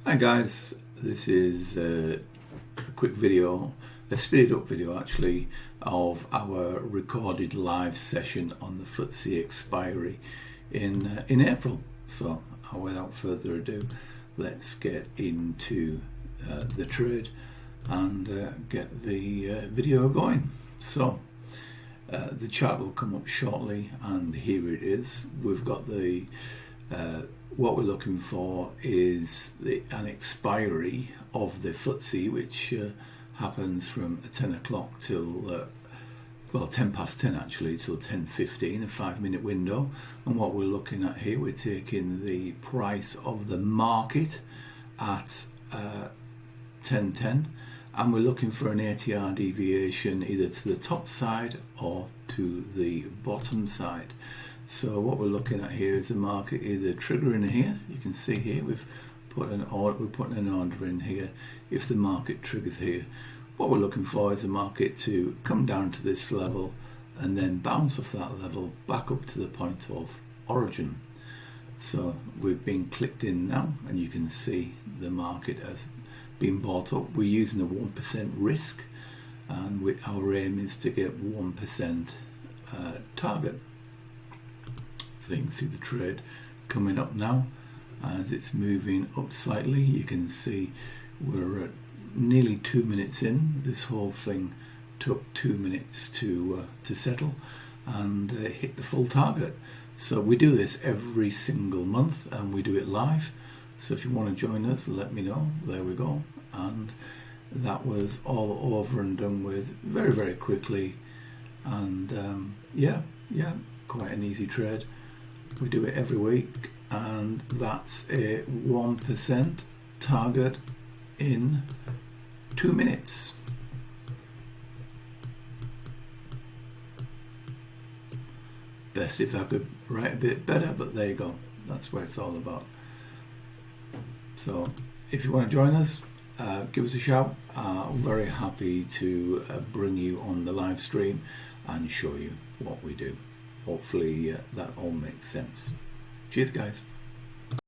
Hi guys, this is a quick video, a speeded up video actually, of our recorded live session on the FTSE Expiry in April. So without further ado, let's get into the trade and get the video going. So the chart will come up shortly, and here it is. We've got the what we're looking for is an expiry of the FTSE, which happens from 10 o'clock till, well, 10 past 10 actually, till 10:15, a 5-minute window. And what we're looking at here, we're taking the price of the market at 10:10, and we're looking for an ATR deviation either to the top side or to the bottom side. So what we're looking at here is the market either triggering here. You can see here we're putting an order in here. If the market triggers here, what we're looking for is the market to come down to this level and then bounce off that level back up to the point of origin. So we've been clicked in now, and you can see the market has been bought up. We're using a 1% risk, and our aim is to get 1% target. So you can see the trade coming up now as it's moving up slightly. You can see we're at nearly 2 minutes in. This whole thing took 2 minutes to settle and hit the full target. So we do this every single month, and we do it live. So if you want to join us, let me know. There we go. And that was all over and done with very, very quickly. And yeah, quite an easy trade. We do it every week, and that's a 1% target in 2 minutes. Best if I could write a bit better, but there you go. That's what it's all about. So if you want to join us, give us a shout. Very happy to bring you on the live stream and show you what we do. Hopefully that all makes sense. Cheers guys.